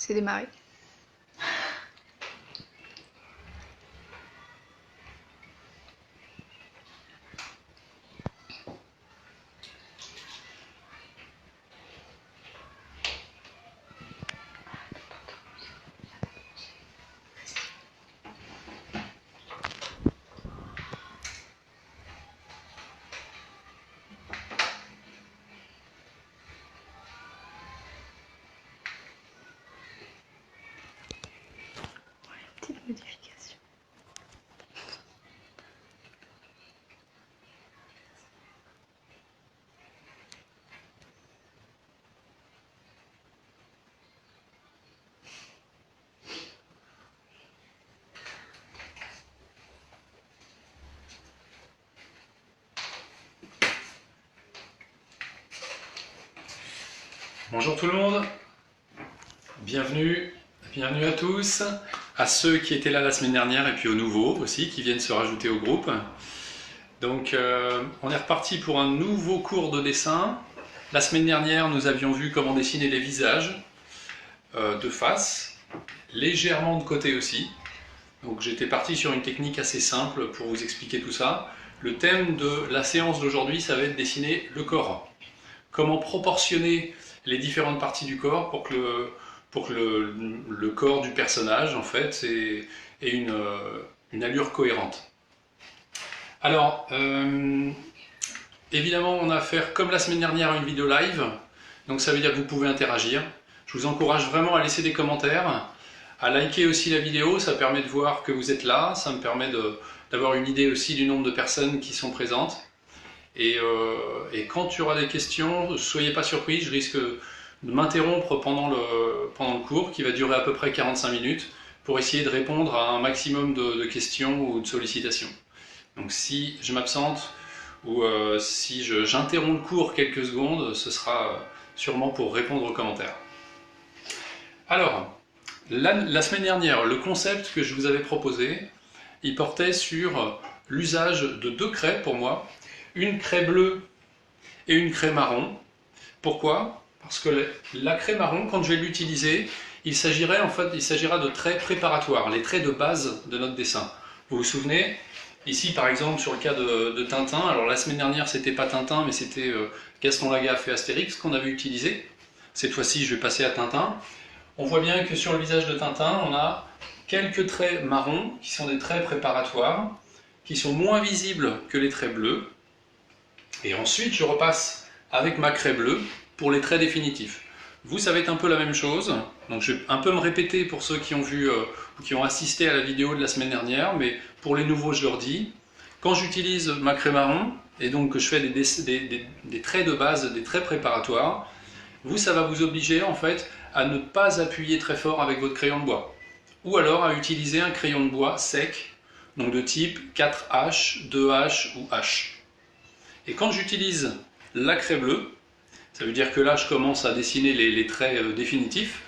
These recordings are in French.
C'est démarré. Petite modification. Bonjour tout le monde, bienvenue à tous, à ceux qui étaient là la semaine dernière et puis aux nouveaux aussi qui viennent se rajouter au groupe. Donc on est reparti pour un nouveau cours de dessin. La semaine dernière nous avions vu comment dessiner les visages de face, légèrement de côté aussi. Donc j'étais parti sur une technique assez simple pour vous expliquer tout ça. Le thème de la séance d'aujourd'hui, ça va être dessiner le corps. Comment proportionner les différentes parties du corps pour que le corps du personnage en fait ait une allure cohérente. Alors, évidemment, on a affaire, comme la semaine dernière, à une vidéo live, donc ça veut dire que vous pouvez interagir. Je vous encourage vraiment à laisser des commentaires, à liker aussi la vidéo, ça permet de voir que vous êtes là, ça me permet d'avoir une idée aussi du nombre de personnes qui sont présentes. Et quand tu auras des questions, ne soyez pas surpris, je risque de m'interrompre pendant le cours qui va durer à peu près 45 minutes pour essayer de répondre à un maximum de questions ou de sollicitations. Donc si je m'absente ou si j'interromps le cours quelques secondes, ce sera sûrement pour répondre aux commentaires. Alors, la semaine dernière, le concept que je vous avais proposé, il portait sur l'usage de deux craies pour moi, une craie bleue et une craie marron. Pourquoi? Parce que la craie marron, quand je vais l'utiliser, il s'agira de traits préparatoires, les traits de base de notre dessin. Vous vous souvenez? Ici, par exemple, sur le cas de Tintin, alors la semaine dernière, c'était pas Tintin, mais c'était Gaston Lagaffe et Astérix qu'on avait utilisé. Cette fois-ci, je vais passer à Tintin. On voit bien que sur le visage de Tintin, on a quelques traits marrons, qui sont des traits préparatoires, qui sont moins visibles que les traits bleus. Et ensuite, je repasse avec ma craie bleue pour les traits définitifs. Vous, ça va être un peu la même chose. Donc, je vais un peu me répéter pour ceux qui ont vu ou qui ont assisté à la vidéo de la semaine dernière, mais pour les nouveaux, je leur dis, quand j'utilise ma craie marron, et donc que je fais des traits de base, des traits préparatoires, vous, ça va vous obliger en fait à ne pas appuyer très fort avec votre crayon de bois. Ou alors à utiliser un crayon de bois sec, donc de type 4H, 2H ou H. Et quand j'utilise la craie bleue, ça veut dire que là je commence à dessiner les traits définitifs.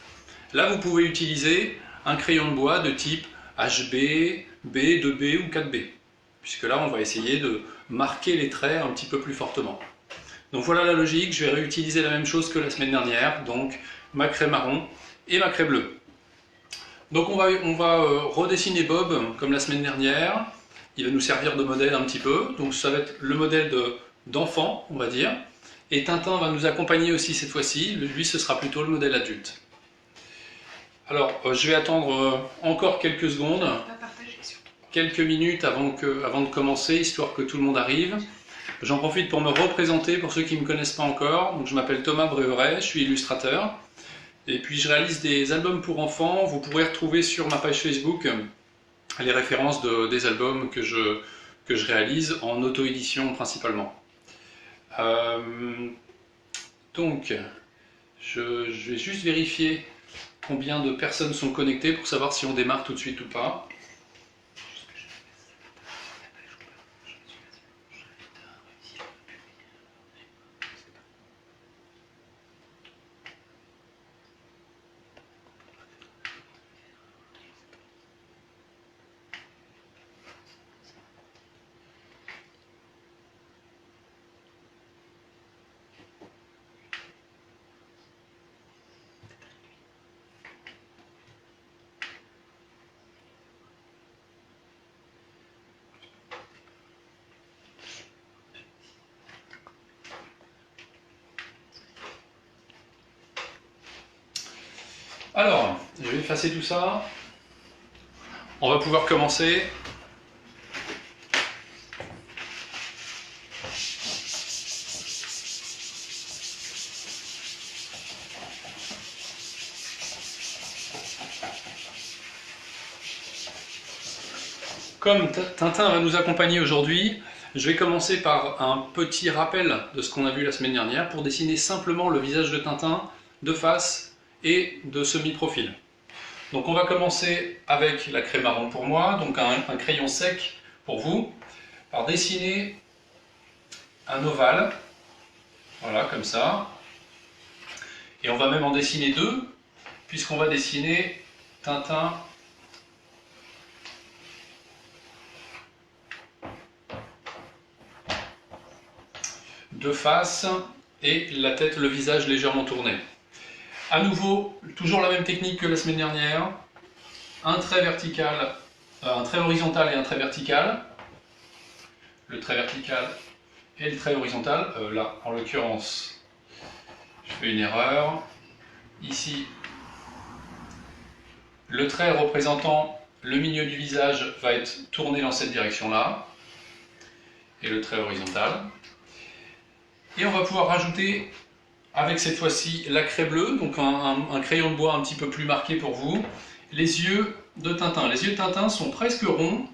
Là vous pouvez utiliser un crayon de bois de type HB, B, 2B ou 4B. Puisque là on va essayer de marquer les traits un petit peu plus fortement. Donc voilà la logique, je vais réutiliser la même chose que la semaine dernière, donc ma craie marron et ma craie bleue. Donc on va redessiner Bob comme la semaine dernière. Il va nous servir de modèle un petit peu. Donc ça va être le modèle d'enfant, on va dire. Et Tintin va nous accompagner aussi cette fois-ci. Lui, ce sera plutôt le modèle adulte. Alors, je vais attendre encore quelques secondes, quelques minutes avant de commencer, histoire que tout le monde arrive. J'en profite pour me représenter pour ceux qui ne me connaissent pas encore. Donc, je m'appelle Thomas Bréveret, je suis illustrateur. Et puis je réalise des albums pour enfants. Vous pourrez retrouver sur ma page Facebook les références des albums que je réalise en auto-édition principalement. Donc, je vais juste vérifier combien de personnes sont connectées pour savoir si on démarre tout de suite ou pas. Alors, je vais effacer tout ça. On va pouvoir commencer. Comme Tintin va nous accompagner aujourd'hui, je vais commencer par un petit rappel de ce qu'on a vu la semaine dernière pour dessiner simplement le visage de Tintin de face et de semi-profil. Donc on va commencer avec la craie marron pour moi, donc un crayon sec pour vous, par dessiner un ovale, voilà comme ça, et on va même en dessiner deux, puisqu'on va dessiner Tintin de face et la tête, le visage légèrement tourné. À nouveau, toujours la même technique que la semaine dernière, un trait vertical, un trait horizontal et un trait vertical. Le trait vertical et le trait horizontal, là en l'occurrence, je fais une erreur. Ici, le trait représentant le milieu du visage va être tourné dans cette direction-là, et le trait horizontal. Et on va pouvoir rajouter, avec cette fois-ci, la craie bleue, donc un crayon de bois un petit peu plus marqué pour vous, les yeux de Tintin. Les yeux de Tintin sont presque ronds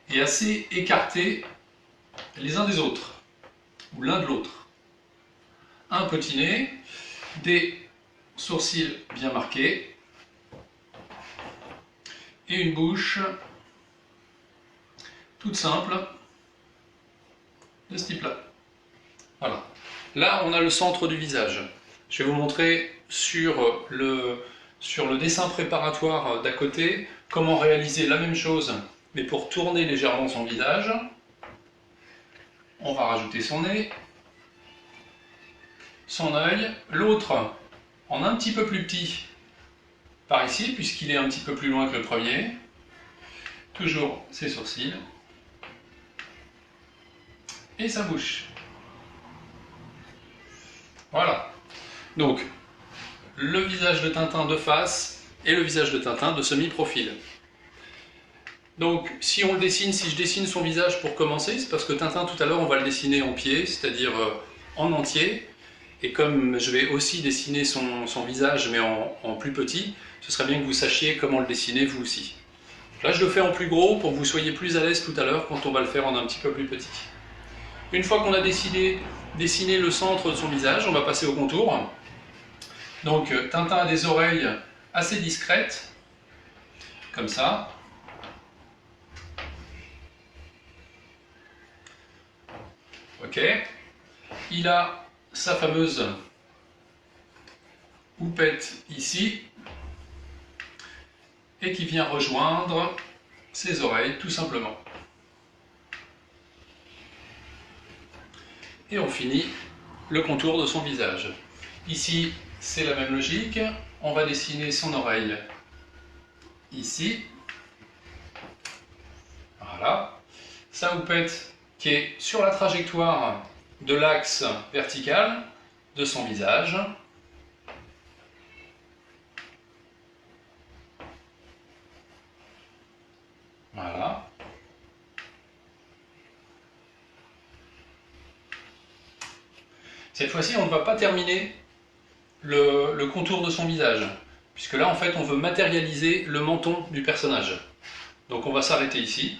et assez écartés les uns des autres, ou l'un de l'autre. Un petit nez, des sourcils bien marqués, et une bouche toute simple, de ce type-là. Voilà. Là, on a le centre du visage. Je vais vous montrer sur le dessin préparatoire d'à côté comment réaliser la même chose, mais pour tourner légèrement son visage. On va rajouter son nez, son œil, l'autre en un petit peu plus petit par ici, puisqu'il est un petit peu plus loin que le premier. Toujours ses sourcils et sa bouche. Voilà. Donc, le visage de Tintin de face et le visage de Tintin de semi-profil. Donc, si on le dessine, si je dessine son visage pour commencer, c'est parce que Tintin, tout à l'heure, on va le dessiner en pied, c'est-à-dire en entier. Et comme je vais aussi dessiner son visage, mais en plus petit, ce serait bien que vous sachiez comment le dessiner, vous aussi. Là, je le fais en plus gros pour que vous soyez plus à l'aise tout à l'heure quand on va le faire en un petit peu plus petit. Une fois qu'on a décidé dessiner le centre de son visage, on va passer au contour. Donc Tintin a des oreilles assez discrètes, comme ça. Ok. Il a sa fameuse houppette ici, et qui vient rejoindre ses oreilles, tout simplement. Et on finit le contour de son visage. Ici, c'est la même logique. On va dessiner son oreille ici. Voilà. Sa houppette qui est sur la trajectoire de l'axe vertical de son visage. Voilà. Cette fois-ci, on ne va pas terminer le contour de son visage, puisque là, en fait, on veut matérialiser le menton du personnage. Donc on va s'arrêter ici.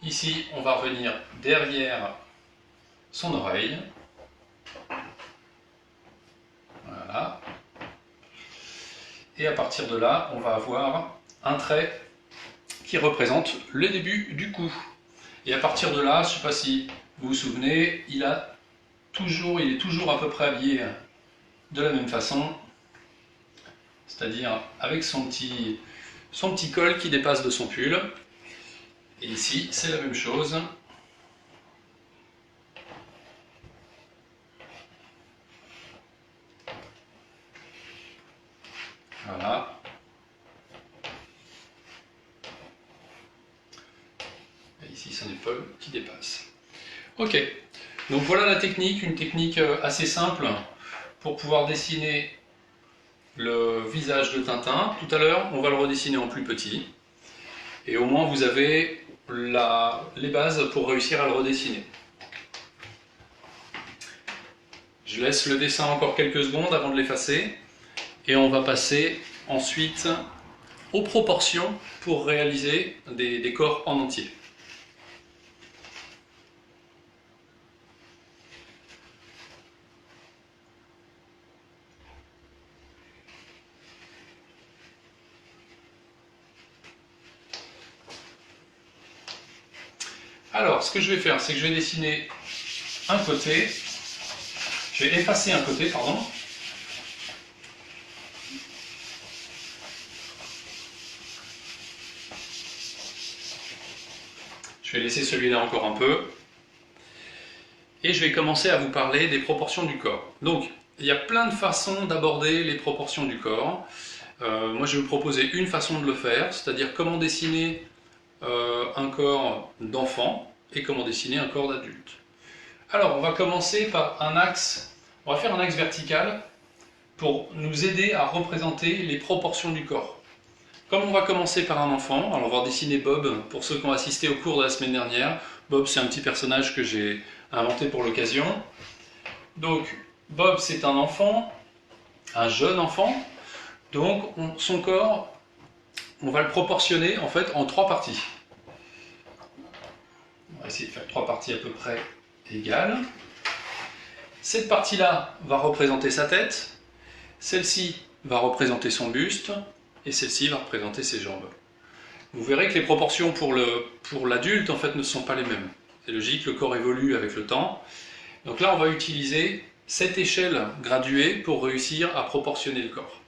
Ici, on va revenir derrière son oreille. Voilà. Et à partir de là, on va avoir un trait qui représente le début du cou. Et à partir de là, je ne sais pas si vous vous souvenez, il est toujours à peu près habillé de la même façon, c'est-à-dire avec son petit col qui dépasse de son pull. Et ici, c'est la même chose. Voilà. Et ici, son épaule qui dépasse. Ok. Donc voilà la technique, une technique assez simple pour pouvoir dessiner le visage de Tintin. Tout à l'heure, on va le redessiner en plus petit. Et au moins, vous avez les bases pour réussir à le redessiner. Je laisse le dessin encore quelques secondes avant de l'effacer. Et on va passer ensuite aux proportions pour réaliser des corps en entier. Alors, ce que je vais faire, c'est que je vais dessiner un côté. Je vais effacer un côté, pardon. Je vais laisser celui-là encore un peu. Et je vais commencer à vous parler des proportions du corps. Donc, il y a plein de façons d'aborder les proportions du corps. Moi, je vais vous proposer une façon de le faire, c'est-à-dire comment dessiner un corps d'enfant et comment dessiner un corps d'adulte. Alors, on va commencer par un axe. On va faire un axe vertical pour nous aider à représenter les proportions du corps. Comme on va commencer par un enfant, alors on va dessiner Bob pour ceux qui ont assisté au cours de la semaine dernière. Bob, c'est un petit personnage que j'ai inventé pour l'occasion. Donc, Bob, c'est un enfant, un jeune enfant. Donc, son corps, on va le proportionner en fait en 3 parties. On va essayer de faire 3 parties à peu près égales. Cette partie-là va représenter sa tête, celle-ci va représenter son buste, et celle-ci va représenter ses jambes. Vous verrez que les proportions pour l'adulte en fait ne sont pas les mêmes. C'est logique, le corps évolue avec le temps. Donc là, on va utiliser cette échelle graduée pour réussir à proportionner le corps.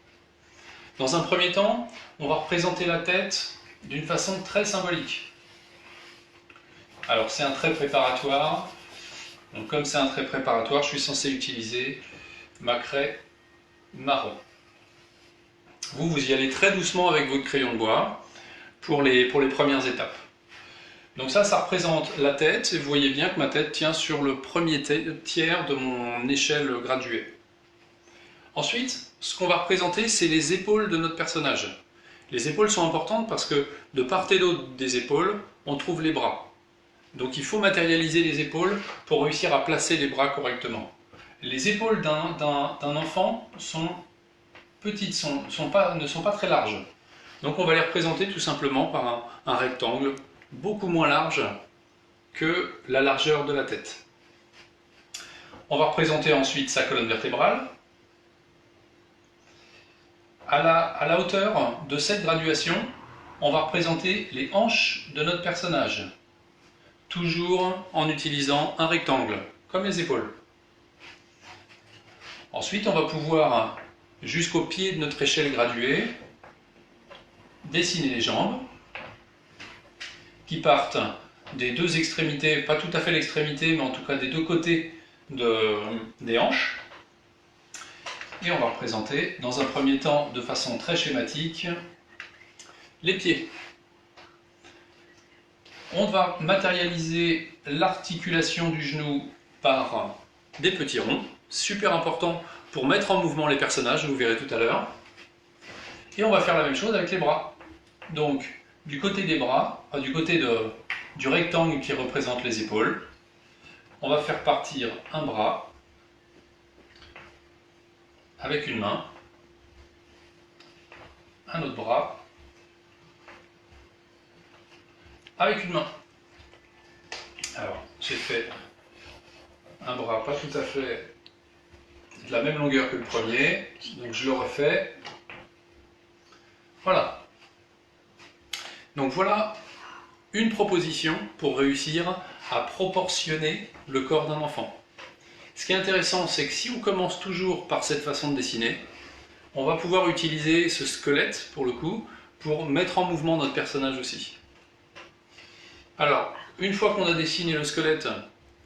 Dans un premier temps, on va représenter la tête d'une façon très symbolique. Alors c'est un trait préparatoire. Donc comme c'est un trait préparatoire, je suis censé utiliser ma craie marron. Vous y allez très doucement avec votre crayon de bois pour les premières étapes. Donc ça représente la tête, et vous voyez bien que ma tête tient sur le premier tiers de mon échelle graduée. Ensuite, ce qu'on va représenter, c'est les épaules de notre personnage. Les épaules sont importantes parce que de part et d'autre des épaules, on trouve les bras. Donc il faut matérialiser les épaules pour réussir à placer les bras correctement. Les épaules d'un enfant sont petites, ne sont pas très larges. Donc on va les représenter tout simplement par un rectangle beaucoup moins large que la largeur de la tête. On va représenter ensuite sa colonne vertébrale. À la hauteur de cette graduation, on va représenter les hanches de notre personnage. Toujours en utilisant un rectangle, comme les épaules. Ensuite, on va pouvoir, jusqu'au pied de notre échelle graduée, dessiner les jambes, qui partent des 2 extrémités, pas tout à fait l'extrémité, mais en tout cas des 2 côtés des hanches. Et on va représenter, dans un premier temps, de façon très schématique, les pieds. On va matérialiser l'articulation du genou par des petits ronds, super important pour mettre en mouvement les personnages, vous verrez tout à l'heure. Et on va faire la même chose avec les bras. Donc, du côté des bras, du côté du rectangle qui représente les épaules, on va faire partir un bras avec une main, un autre bras avec une main. Alors, j'ai fait un bras pas tout à fait de la même longueur que le premier, donc je le refais. Voilà. Donc voilà une proposition pour réussir à proportionner le corps d'un enfant. Ce qui est intéressant, c'est que si on commence toujours par cette façon de dessiner, on va pouvoir utiliser ce squelette, pour le coup, pour mettre en mouvement notre personnage aussi. Alors, une fois qu'on a dessiné le squelette,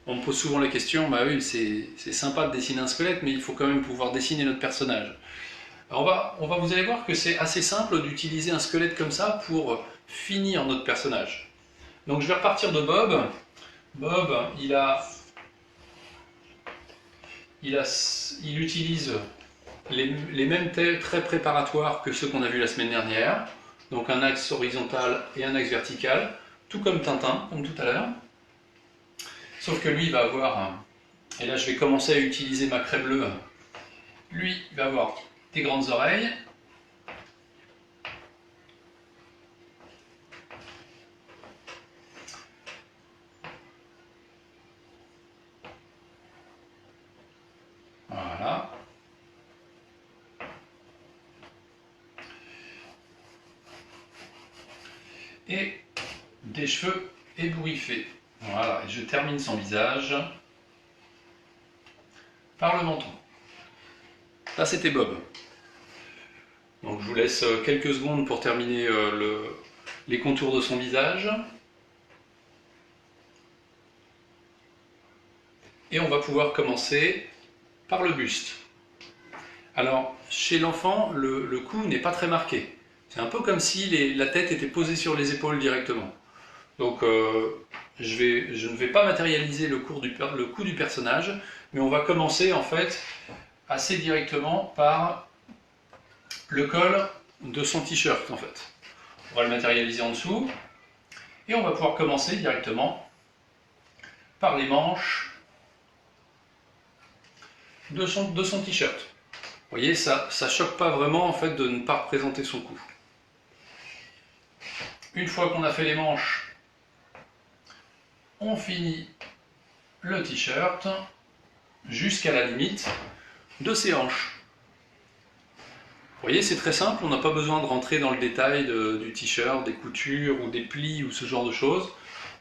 on me pose souvent la question, bah oui, c'est sympa de dessiner un squelette, mais il faut quand même pouvoir dessiner notre personnage. Alors vous allez voir que c'est assez simple d'utiliser un squelette comme ça pour finir notre personnage. Donc je vais repartir de Bob. Bob, il utilise les mêmes traits préparatoires que ceux qu'on a vus la semaine dernière. Donc un axe horizontal et un axe vertical, tout comme Tintin, comme tout à l'heure. Sauf que lui, il va avoir, et là je vais commencer à utiliser ma craie bleue, lui, il va avoir des grandes oreilles. Voilà. Et des cheveux ébouriffés. Voilà, et je termine son visage par le menton. Là, c'était Bob. Donc je vous laisse quelques secondes pour terminer les contours de son visage. Et on va pouvoir commencer par le buste. Alors, chez l'enfant, le cou n'est pas très marqué. C'est un peu comme si la tête était posée sur les épaules directement. Donc, je ne vais pas matérialiser le cou du personnage, mais on va commencer en fait assez directement par le col de son t-shirt en fait. On va le matérialiser en dessous et on va pouvoir commencer directement par les manches de son t-shirt. Vous voyez, ça choque pas vraiment en fait de ne pas représenter son cou. Une fois qu'on a fait les manches, on finit le t-shirt jusqu'à la limite de ses hanches. Vous voyez, c'est très simple, on n'a pas besoin de rentrer dans le détail du t-shirt, des coutures ou des plis ou ce genre de choses.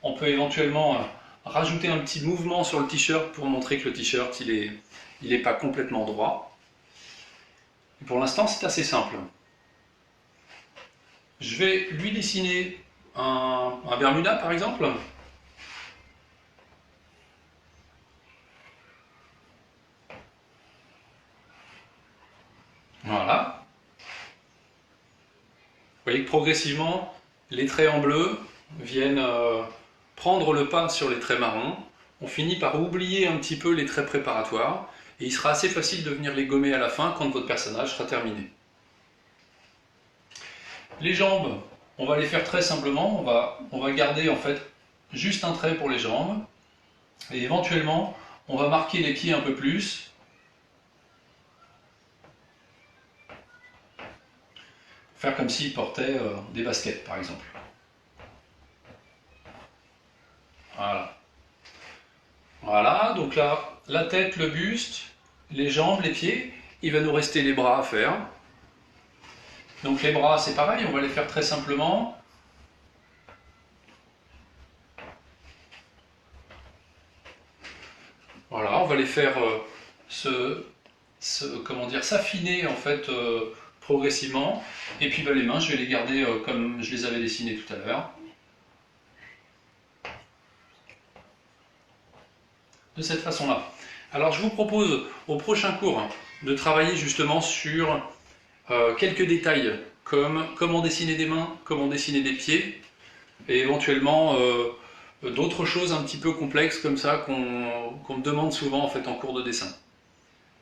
On peut éventuellement rajouter un petit mouvement sur le t-shirt pour montrer que le t-shirt il est pas complètement droit. Et pour l'instant, c'est assez simple. Je vais lui dessiner un Bermuda par exemple. Voilà. Vous voyez que progressivement, les traits en bleu viennent prendre le pas sur les traits marrons. On finit par oublier un petit peu les traits préparatoires et il sera assez facile de venir les gommer à la fin quand votre personnage sera terminé. Les jambes, on va les faire très simplement. On va garder en fait juste un trait pour les jambes et éventuellement on va marquer les pieds un peu plus. Faire comme s'il portait des baskets par exemple. Voilà. Voilà, donc là, la tête, le buste, les jambes, les pieds, il va nous rester les bras à faire. Donc les bras, c'est pareil, on va les faire très simplement. Voilà, on va les faire comment dire, s'affiner en fait progressivement. Et puis les mains, je vais les garder comme je les avais dessinées tout à l'heure. De cette façon-là. Alors je vous propose au prochain cours de travailler justement sur quelques détails comme comment dessiner des mains, comment dessiner des pieds et éventuellement d'autres choses un petit peu complexes comme ça qu'on me demande souvent en fait en cours de dessin.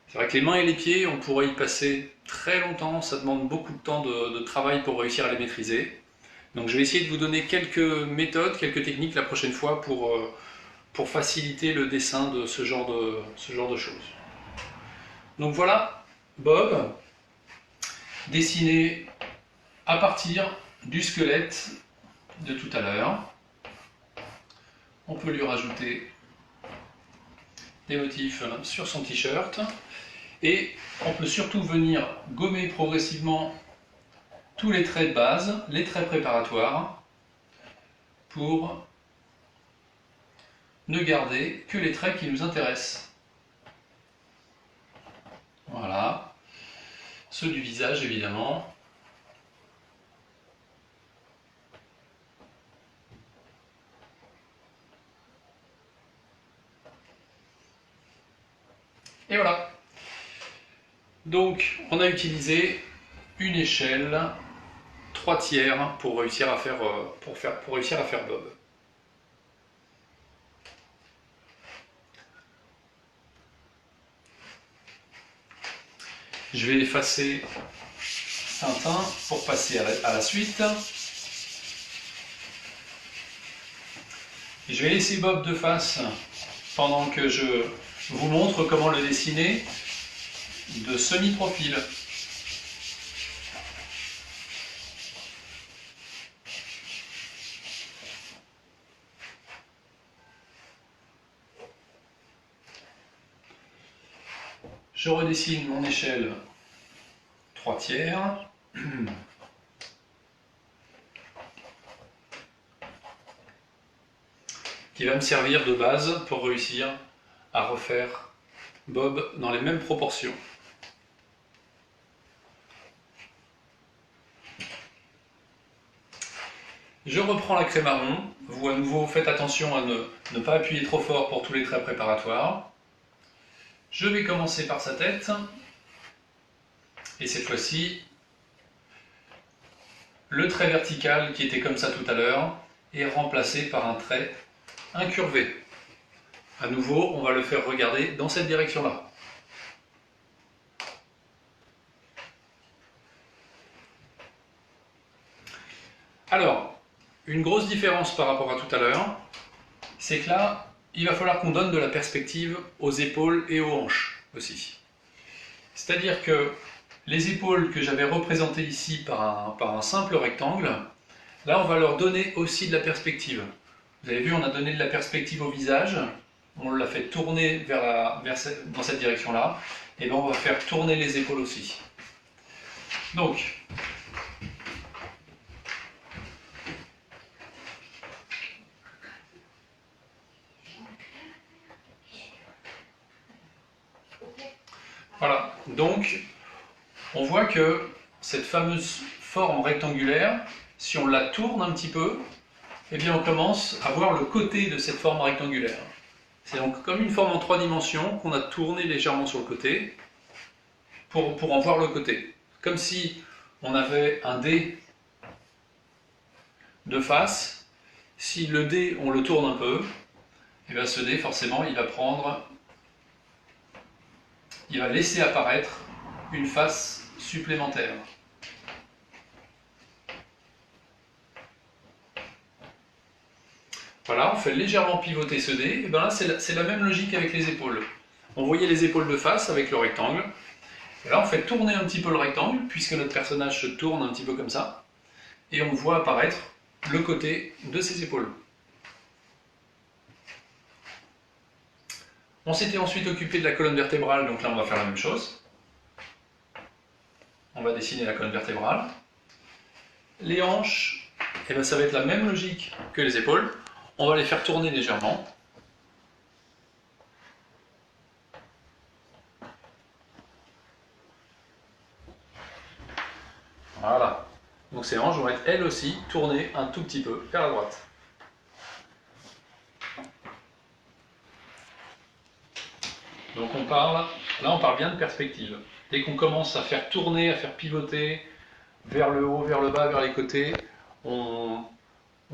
C'est vrai que les mains et les pieds, on pourrait y passer très longtemps, ça demande beaucoup de temps de travail pour réussir à les maîtriser. Donc je vais essayer de vous donner quelques méthodes, quelques techniques la prochaine fois pour faciliter le dessin de ce genre de choses. Donc voilà, Bob, dessiné à partir du squelette de tout à l'heure. On peut lui rajouter des motifs sur son t-shirt. Et on peut surtout venir gommer progressivement tous les traits de base, les traits préparatoires, pour ne garder que les traits qui nous intéressent. Voilà. Ceux du visage, évidemment. Et voilà. Donc, on a utilisé une échelle 3/3 pour réussir à faire, Bob. Je vais effacer Tintin pour passer à la suite. Je vais laisser Bob de face pendant que je vous montre comment le dessiner de semi-profil. Je redessine mon échelle 3/4. Qui va me servir de base pour réussir à refaire Bob dans les mêmes proportions. Je reprends la craie marron. Vous, à nouveau, faites attention à ne pas appuyer trop fort pour tous les traits préparatoires. Je vais commencer par sa tête. Et cette fois-ci, le trait vertical qui était comme ça tout à l'heure est remplacé par un trait incurvé. À nouveau, on va le faire regarder dans cette direction-là. Alors, une grosse différence par rapport à tout à l'heure, c'est que là, il va falloir qu'on donne de la perspective aux épaules et aux hanches aussi. C'est-à-dire que les épaules que j'avais représentées ici par un simple rectangle, là, on va leur donner aussi de la perspective. Vous avez vu, on a donné de la perspective au visage, on l'a fait tourner dans cette direction-là, et bien on va faire tourner les épaules aussi. Donc, voilà, donc on voit que cette fameuse forme rectangulaire, si on la tourne un petit peu, eh bien on commence à voir le côté de cette forme rectangulaire. C'est donc comme une forme en 3 dimensions qu'on a tourné légèrement sur le côté pour en voir le côté. Comme si on avait un dé de face. Si le dé, on le tourne un peu, et bien ce dé, forcément, il va laisser apparaître une face supplémentaire. Voilà, on fait légèrement pivoter ce dé, et bien là c'est la même logique avec les épaules. On voyait les épaules de face avec le rectangle, et là on fait tourner un petit peu le rectangle, puisque notre personnage se tourne un petit peu comme ça, et on voit apparaître le côté de ses épaules. On s'était ensuite occupé de la colonne vertébrale, donc là on va faire la même chose. On va dessiner la colonne vertébrale. Les hanches, et bien ça va être la même logique que les épaules. On va les faire tourner légèrement. Voilà. Donc ces hanches vont être elles aussi tournées un tout petit peu vers la droite. Donc on parle bien de perspective. Dès qu'on commence à faire tourner, à faire pivoter vers le haut, vers le bas, vers les côtés, on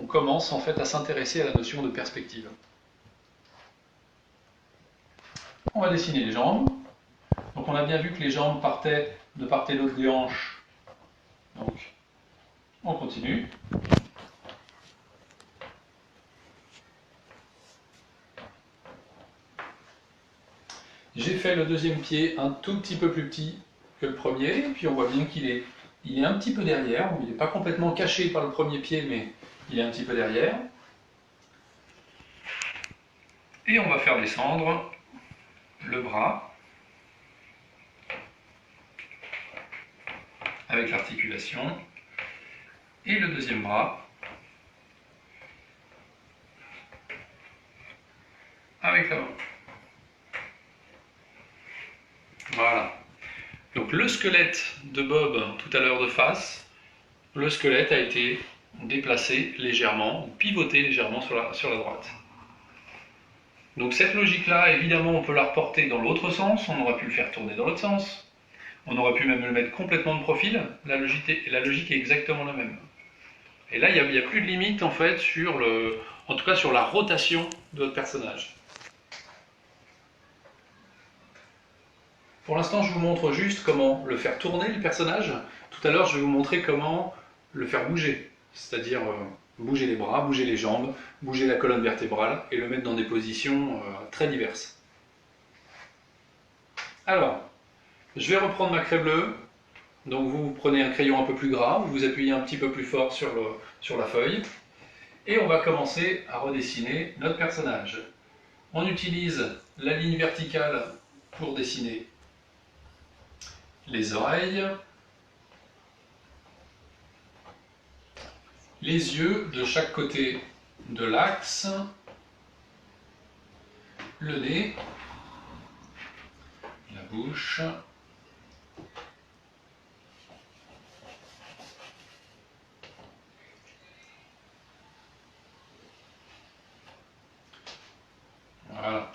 commence en fait à s'intéresser à la notion de perspective. On va dessiner les jambes. Donc on a bien vu que les jambes partaient de part et d'autre des hanches. Donc on continue. J'ai fait le deuxième pied un tout petit peu plus petit que le premier, puis on voit bien qu'il est un petit peu derrière. Il n'est pas complètement caché par le premier pied, mais il est un petit peu derrière. Et on va faire descendre le bras avec l'articulation et le deuxième bras avec l'avant. Voilà. Donc le squelette de Bob tout à l'heure de face, le squelette a été déplacé légèrement, pivoté légèrement sur la droite. Donc cette logique-là, évidemment, on peut la reporter dans l'autre sens, on aurait pu le faire tourner dans l'autre sens, on aurait pu même le mettre complètement de profil, la logique est exactement la même. Et là, il n'y a plus de limite en fait en tout cas sur la rotation de votre personnage. Pour l'instant, je vous montre juste comment le faire tourner, le personnage. Tout à l'heure, je vais vous montrer comment le faire bouger, c'est-à-dire bouger les bras, bouger les jambes, bouger la colonne vertébrale et le mettre dans des positions très diverses. Alors, je vais reprendre ma craie bleue. Donc vous prenez un crayon un peu plus gras, vous appuyez un petit peu plus fort sur la feuille et on va commencer à redessiner notre personnage. On utilise la ligne verticale pour dessiner les oreilles, les yeux de chaque côté de l'axe, le nez, la bouche, voilà.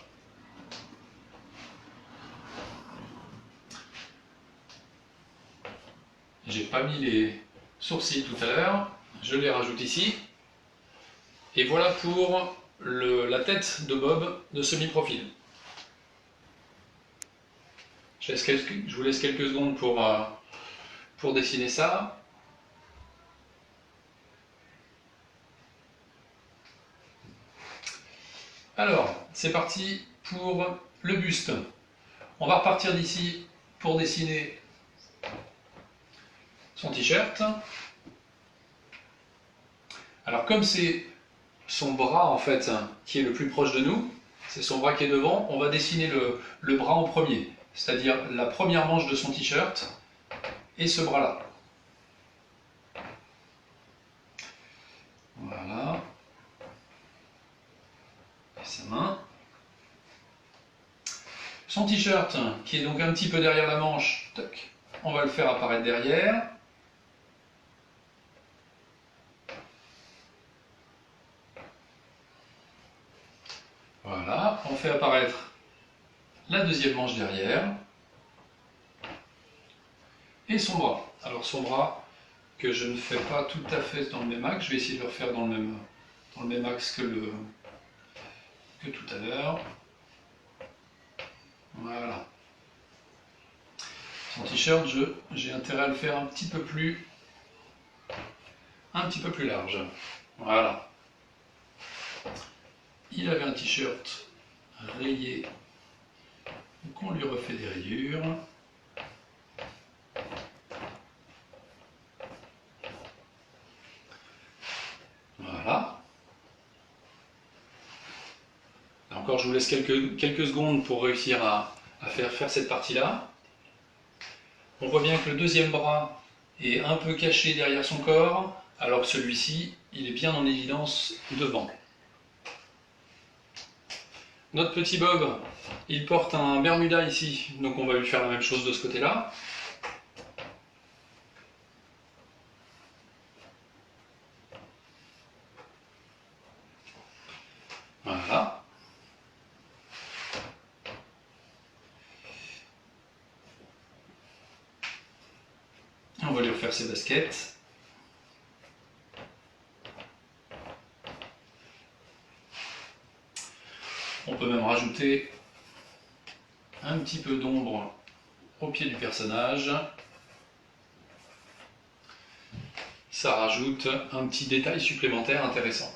J'ai pas mis les sourcils tout à l'heure, je les rajoute ici. Et voilà pour la tête de Bob de semi-profil. Je vous laisse quelques secondes pour dessiner ça. Alors, c'est parti pour le buste. On va repartir d'ici pour dessiner son t-shirt. Alors comme c'est son bras en fait qui est le plus proche de nous, c'est son bras qui est devant, on va dessiner le bras en premier, c'est-à-dire la première manche de son t-shirt et ce bras-là. Voilà. Et sa main. Son t-shirt qui est donc un petit peu derrière la manche, toc, on va le faire apparaître derrière. Voilà, on fait apparaître la deuxième manche derrière et son bras. Alors son bras que je ne fais pas tout à fait dans le même axe, je vais essayer de le refaire dans le même axe que tout à l'heure. Voilà. Son t-shirt, j'ai intérêt à le faire un petit peu plus large. Voilà. Il avait un t-shirt rayé, donc on lui refait des rayures. Voilà. Encore, je vous laisse quelques secondes pour réussir à faire cette partie-là. On voit bien que le deuxième bras est un peu caché derrière son corps, alors que celui-ci, il est bien en évidence devant. Notre petit Bob, il porte un Bermuda ici, donc on va lui faire la même chose de ce côté-là. Voilà. On va lui refaire ses baskets. On peut même rajouter un petit peu d'ombre au pied du personnage. Ça rajoute un petit détail supplémentaire intéressant.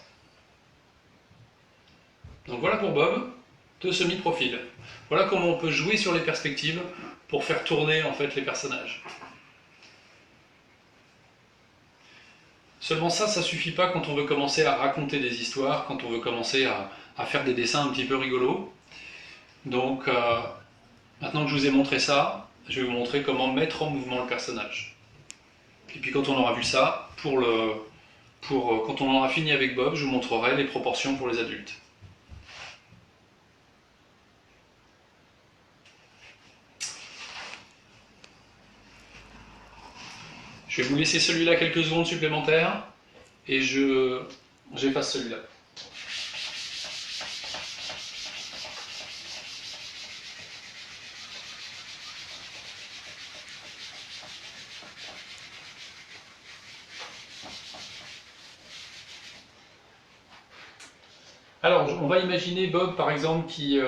Donc voilà pour Bob, de semi-profil. Voilà comment on peut jouer sur les perspectives pour faire tourner en fait les personnages. Seulement ça suffit pas quand on veut commencer à raconter des histoires, quand on veut commencer à faire des dessins un petit peu rigolos. Donc maintenant que je vous ai montré ça, je vais vous montrer comment mettre en mouvement le personnage. Et puis quand on aura vu ça, quand on aura fini avec Bob, je vous montrerai les proportions pour les adultes. Je vais vous laisser celui-là quelques secondes supplémentaires et j'efface celui-là. Alors, on va imaginer Bob, par exemple, qui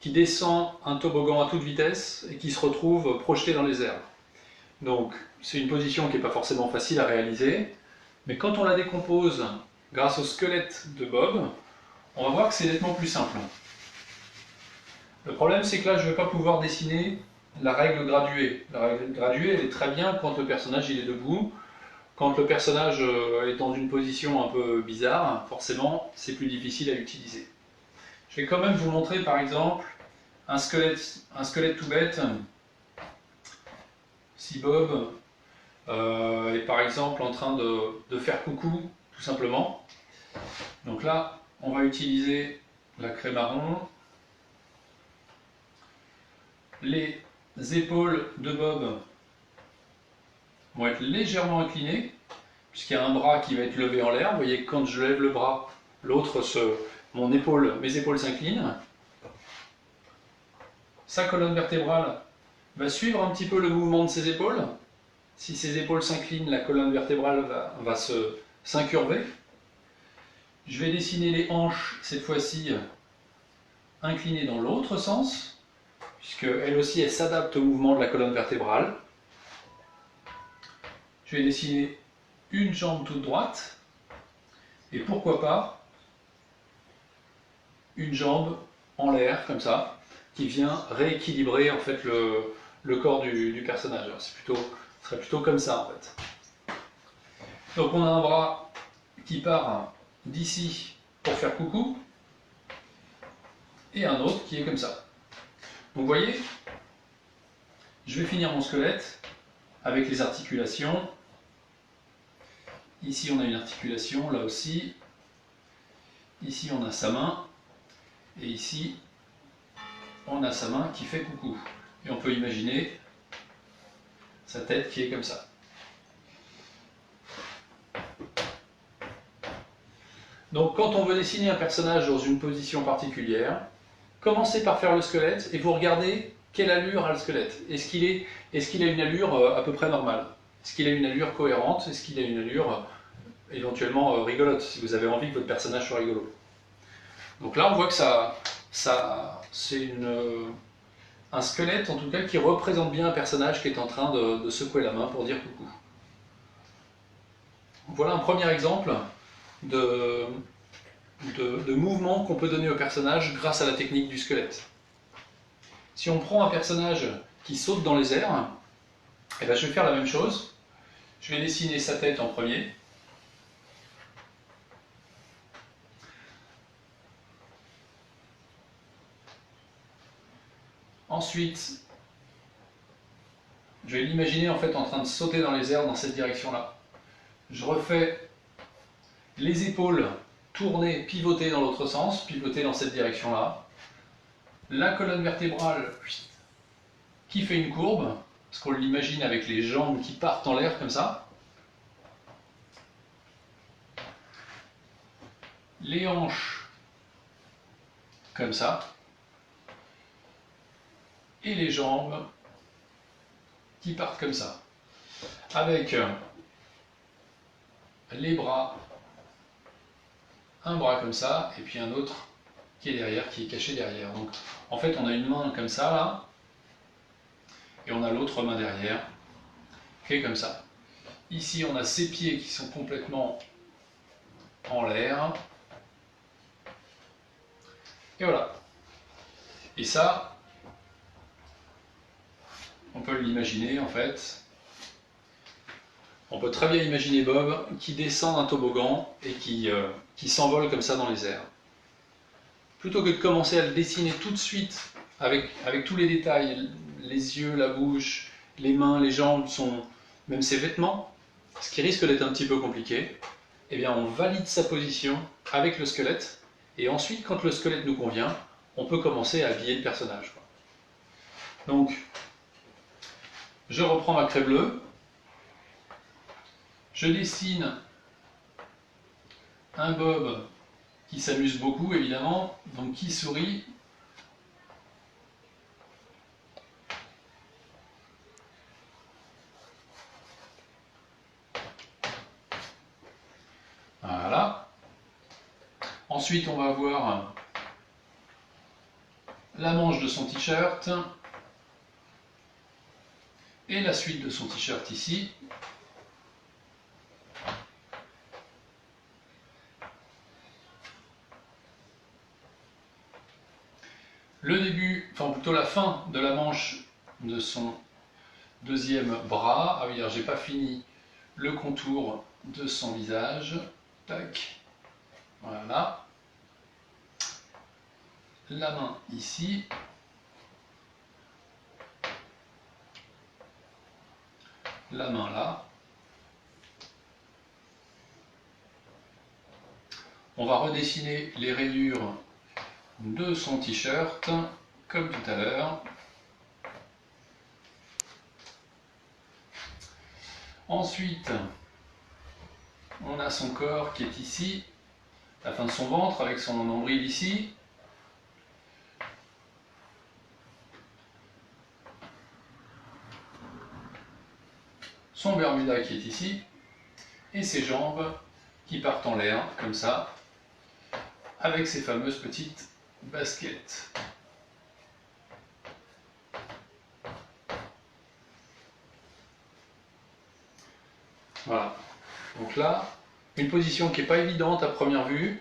qui descend un toboggan à toute vitesse et qui se retrouve projeté dans les airs. Donc c'est une position qui n'est pas forcément facile à réaliser, mais quand on la décompose grâce au squelette de Bob, on va voir que c'est nettement plus simple. Le problème, c'est que là je ne vais pas pouvoir dessiner la règle graduée. La règle graduée, elle est très bien quand le personnage il est debout. Quand le personnage est dans une position un peu bizarre, forcément c'est plus difficile à utiliser. Je vais quand même vous montrer par exemple un squelette tout bête. Si Bob est par exemple en train de faire coucou, tout simplement. Donc là, on va utiliser la craie marron. Les épaules de Bob vont être légèrement inclinées, puisqu'il y a un bras qui va être levé en l'air. Vous voyez que quand je lève le bras, mes épaules s'inclinent. Sa colonne vertébrale va suivre un petit peu le mouvement de ses épaules. Si ses épaules s'inclinent, la colonne vertébrale va s'incurver. Je vais dessiner les hanches, cette fois-ci, inclinées dans l'autre sens, puisqu'elle aussi, elle s'adapte au mouvement de la colonne vertébrale. Je vais dessiner une jambe toute droite, et pourquoi pas une jambe en l'air, comme ça, qui vient rééquilibrer en fait le corps du personnage. Ce serait plutôt comme ça en fait. Donc on a un bras qui part d'ici pour faire coucou, et un autre qui est comme ça. Donc vous voyez, je vais finir mon squelette avec les articulations. Ici on a une articulation, là aussi. Ici on a sa main. Et ici on a sa main qui fait coucou. Et on peut imaginer sa tête qui est comme ça. Donc quand on veut dessiner un personnage dans une position particulière, commencez par faire le squelette et vous regardez quelle allure a le squelette. Est-ce qu'il a une allure à peu près normale? Est-ce qu'il a une allure cohérente? Est-ce qu'il a une allure éventuellement rigolote, si vous avez envie que votre personnage soit rigolo? Donc là on voit que c'est un squelette en tout cas qui représente bien un personnage qui est en train de secouer la main pour dire coucou. Voilà un premier exemple de mouvement qu'on peut donner au personnage grâce à la technique du squelette. Si on prend un personnage qui saute dans les airs, eh bien je vais faire la même chose. Je vais dessiner sa tête en premier. Ensuite, je vais l'imaginer en fait en train de sauter dans les airs dans cette direction-là. Je refais les épaules tourner, pivoter dans l'autre sens, pivoter dans cette direction-là. La colonne vertébrale qui fait une courbe, parce qu'on l'imagine avec les jambes qui partent en l'air comme ça. Les hanches comme ça. Et les jambes qui partent comme ça. Avec les bras, un bras comme ça, et puis un autre qui est derrière, qui est caché derrière. Donc en fait on a une main comme ça là, et on a l'autre main derrière, qui est comme ça. Ici on a ses pieds qui sont complètement en l'air. Et voilà. Et ça, on peut l'imaginer en fait. On peut très bien imaginer Bob qui descend d'un toboggan et qui s'envole comme ça dans les airs. Plutôt que de commencer à le dessiner tout de suite avec tous les détails, les yeux, la bouche, les mains, les jambes, même ses vêtements, ce qui risque d'être un petit peu compliqué, eh bien on valide sa position avec le squelette, et ensuite quand le squelette nous convient, on peut commencer à habiller le personnage. Donc, je reprends ma craie bleue, je dessine un Bob qui s'amuse beaucoup évidemment, donc qui sourit. Voilà. Ensuite on va avoir la manche de son t-shirt et la suite de son t-shirt ici. Le début, enfin plutôt la fin de la manche de son deuxième bras. Ah oui, alors j'ai pas fini le contour de son visage. Tac. Voilà. La main ici. La main là. On va redessiner les rayures de son t-shirt, comme tout à l'heure. Ensuite, on a son corps qui est ici, la fin de son ventre avec son nombril ici. Son Bermuda qui est ici, et ses jambes qui partent en l'air, comme ça, avec ses fameuses petites baskets. Voilà. Donc là, une position qui n'est pas évidente à première vue,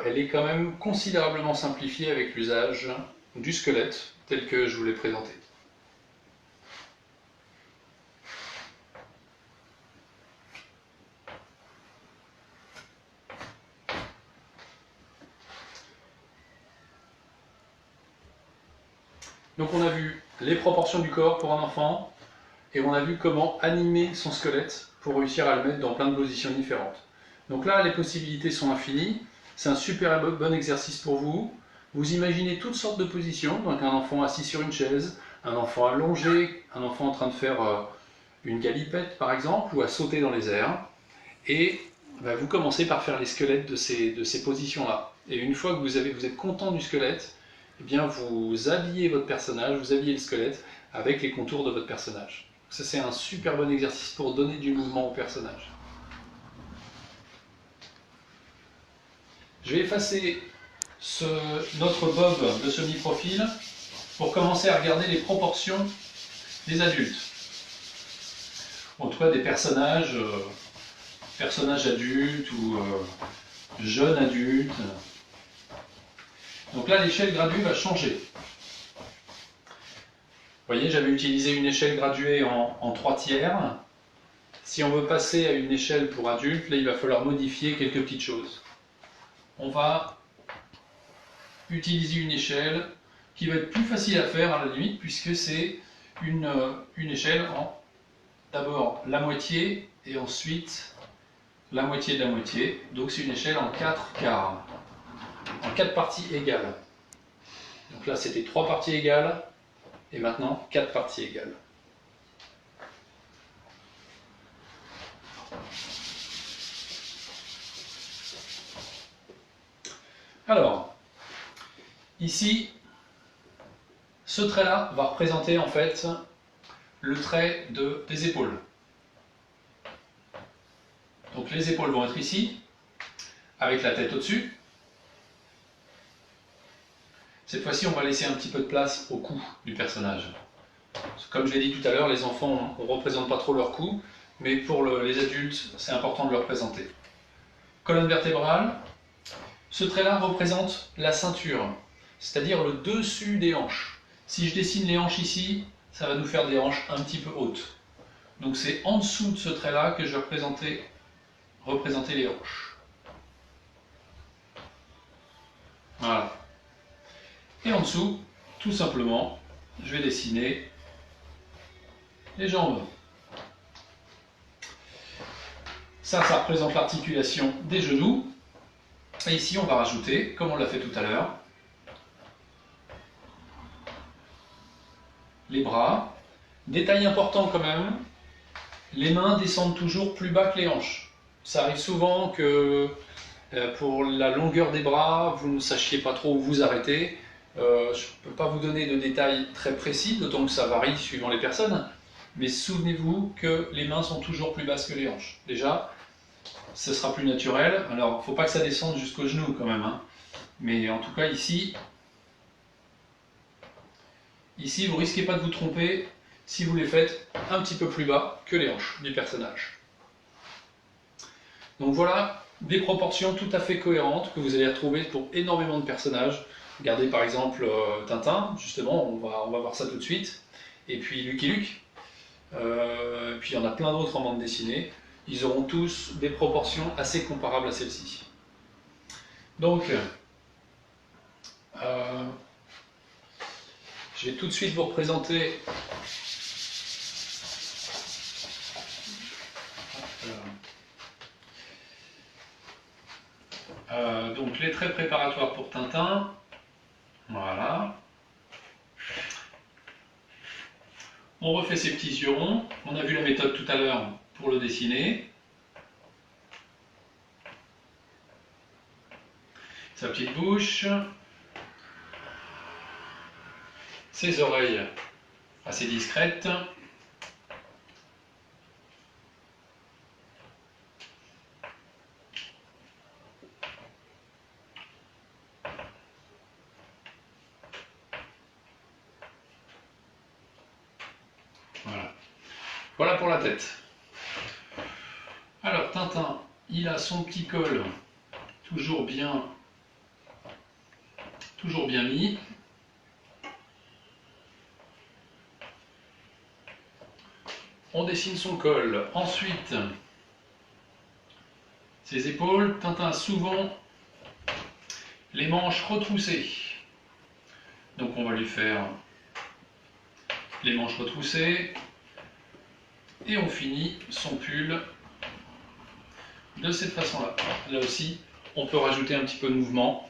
elle est quand même considérablement simplifiée avec l'usage du squelette tel que je vous l'ai présenté. Donc on a vu les proportions du corps pour un enfant et on a vu comment animer son squelette pour réussir à le mettre dans plein de positions différentes. Donc là, les possibilités sont infinies. C'est un super bon exercice pour vous. Vous imaginez toutes sortes de positions, donc un enfant assis sur une chaise, un enfant allongé, un enfant en train de faire une galipette par exemple, ou à sauter dans les airs. Et vous commencez par faire les squelettes de ces positions-là. Et une fois que vous êtes content du squelette, eh bien vous habillez votre personnage, vous habillez le squelette avec les contours de votre personnage. Ça, c'est un super bon exercice pour donner du mouvement au personnage. Je vais effacer notre bob de semi-profil pour commencer à regarder les proportions des adultes. En tout cas des personnages adultes ou jeunes adultes. Donc là, l'échelle graduée va changer. Vous voyez, j'avais utilisé une échelle graduée en 3 tiers. Si on veut passer à une échelle pour adultes, là, il va falloir modifier quelques petites choses. On va utiliser une échelle qui va être plus facile à faire à la limite, puisque c'est une échelle en d'abord la moitié et ensuite la moitié de la moitié. Donc c'est une échelle en 4 quarts, en 4 parties égales. Donc là c'était 3 parties égales et maintenant 4 parties égales. Alors, ici, ce trait-là va représenter en fait le trait des épaules. Donc les épaules vont être ici, avec la tête au-dessus. Cette fois-ci, on va laisser un petit peu de place au cou du personnage. Comme je l'ai dit tout à l'heure, les enfants, on ne représente pas trop leur cou, mais pour les adultes, c'est important de le représenter. Colonne vertébrale, ce trait-là représente la ceinture, c'est-à-dire le dessus des hanches. Si je dessine les hanches ici, ça va nous faire des hanches un petit peu hautes. Donc c'est en dessous de ce trait-là que je vais représenter les hanches. Voilà. Et en dessous, tout simplement, je vais dessiner les jambes. Ça représente l'articulation des genoux. Et ici, on va rajouter, comme on l'a fait tout à l'heure, les bras. Détail important quand même, les mains descendent toujours plus bas que les hanches. Ça arrive souvent que pour la longueur des bras, vous ne sachiez pas trop où vous arrêter. Je ne peux pas vous donner de détails très précis, d'autant que ça varie suivant les personnes. Mais souvenez-vous que les mains sont toujours plus basses que les hanches. Déjà, ce sera plus naturel. Alors, il ne faut pas que ça descende jusqu'aux genoux quand même. Hein. Mais en tout cas, ici, Ici, vous risquez pas de vous tromper si vous les faites un petit peu plus bas que les hanches du personnage. Donc voilà des proportions tout à fait cohérentes que vous allez retrouver pour énormément de personnages. Regardez par exemple Tintin, justement, on va voir ça tout de suite. Et puis Lucky Luke. Et puis il y en a plein d'autres en bande dessinée. Ils auront tous des proportions assez comparables à celle-ci. Donc, je vais tout de suite vous représenter donc les traits préparatoires pour Tintin. Voilà. On refait ses petits yeux ronds. On a vu la méthode tout à l'heure pour le dessiner. Sa petite bouche. Ses oreilles assez discrètes. Voilà. Voilà pour la tête. Alors Tintin, il a son petit col toujours bien mis. On dessine son col. Ensuite, ses épaules. Tintin a souvent les manches retroussées. Donc on va lui faire les manches retroussées. Et on finit son pull de cette façon-là. Là aussi, on peut rajouter un petit peu de mouvement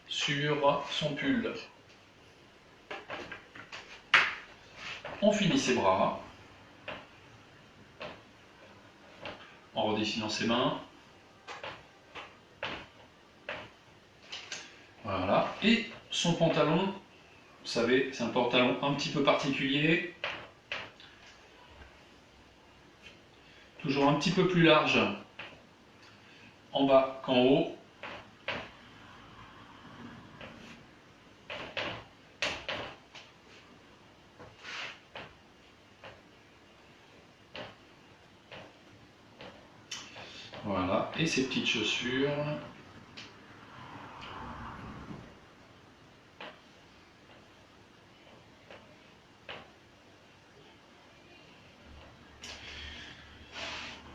sur son pull. On finit ses bras en redessinant ses mains. Voilà. Et son pantalon, vous savez, c'est un pantalon un petit peu particulier. Toujours un petit peu plus large en bas qu'en haut. Voilà, et ses petites chaussures.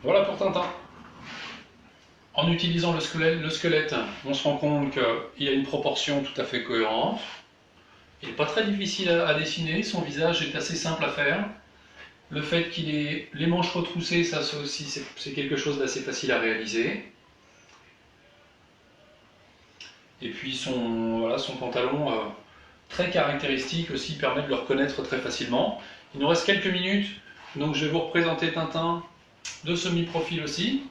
Voilà pour Tintin. En utilisant le squelette, on se rend compte qu'il a une proportion tout à fait cohérente. Il n'est pas très difficile à dessiner, son visage est assez simple à faire. Le fait qu'il ait les manches retroussées, ça aussi c'est quelque chose d'assez facile à réaliser. Et puis son pantalon très caractéristique aussi permet de le reconnaître très facilement. Il nous reste quelques minutes, donc je vais vous représenter Tintin de semi-profil aussi.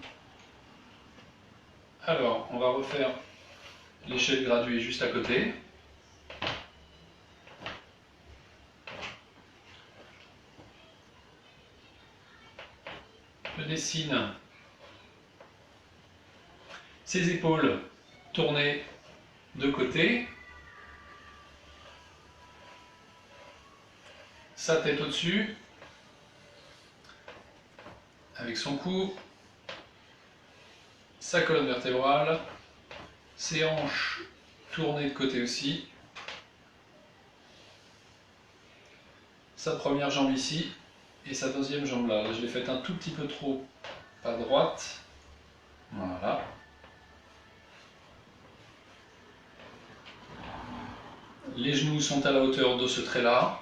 Alors, on va refaire l'échelle graduée juste à côté. Je dessine ses épaules tournées de côté, sa tête au-dessus, avec son cou, sa colonne vertébrale, ses hanches tournées de côté aussi, sa première jambe ici, et sa deuxième jambe là. Là, je l'ai faite un tout petit peu trop à droite. Voilà. Les genoux sont à la hauteur de ce trait-là.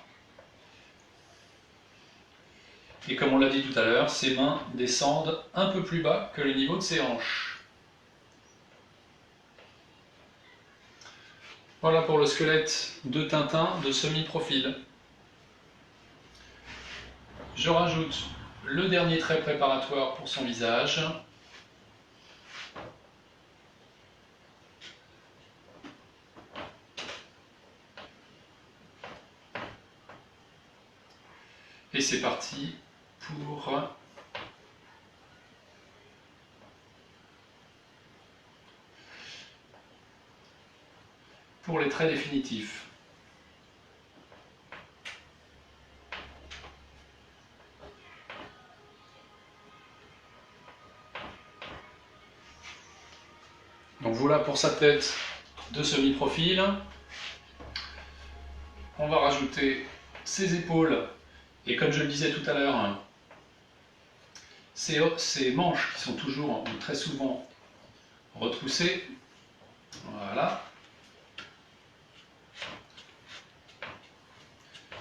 Et comme on l'a dit tout à l'heure, ses mains descendent un peu plus bas que le niveau de ses hanches. Voilà pour le squelette de Tintin de semi-profil. Je rajoute le dernier trait préparatoire pour son visage. Et c'est parti pour les traits définitifs. Donc voilà pour sa tête de semi-profil. On va rajouter ses épaules et comme je le disais tout à l'heure, ces manches qui sont toujours ou très souvent retroussées. Voilà.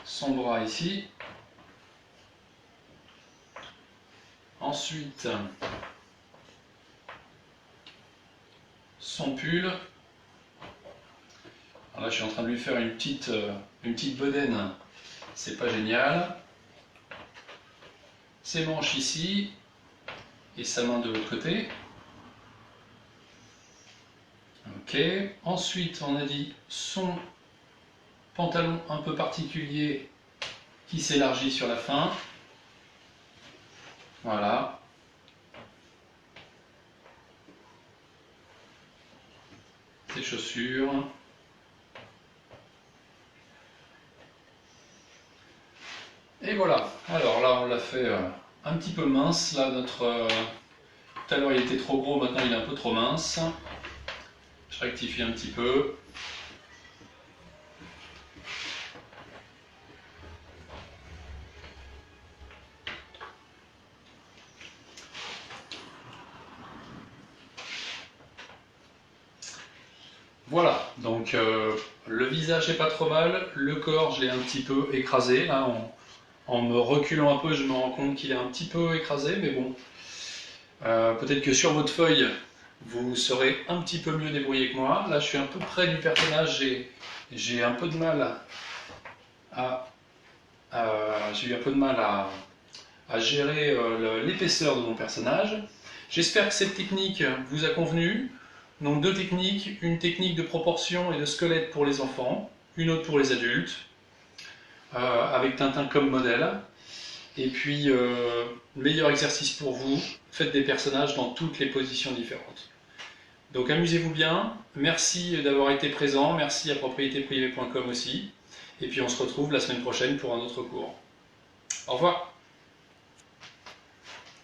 Son bras ici. Ensuite, son pull. Alors là, je suis en train de lui faire une petite bedaine. C'est pas génial. Ses manches ici. Et sa main de l'autre côté. Ok. Ensuite, on a dit son pantalon un peu particulier qui s'élargit sur la fin. Voilà. Ses chaussures. Et voilà. Alors là, on l'a fait un petit peu mince. Là, tout à l'heure, il était trop gros, maintenant il est un peu trop mince. Je rectifie un petit peu. Voilà, donc le visage est pas trop mal, le corps je l'ai un petit peu écrasé, là, en me reculant un peu je me rends compte qu'il est un petit peu écrasé, mais bon, peut-être que sur votre feuille vous serez un petit peu mieux débrouillé que moi. Là je suis un peu près du personnage, j'ai un peu de mal j'ai eu un peu de mal à gérer l'épaisseur de mon personnage. J'espère que cette technique vous a convenu. Donc deux techniques, une technique de proportion et de squelette pour les enfants, une autre pour les adultes, avec Tintin comme modèle. Et puis, meilleur exercice pour vous, faites des personnages dans toutes les positions différentes. Donc amusez-vous bien, merci d'avoir été présent, merci à propriétéprivée.com aussi, et puis on se retrouve la semaine prochaine pour un autre cours. Au revoir.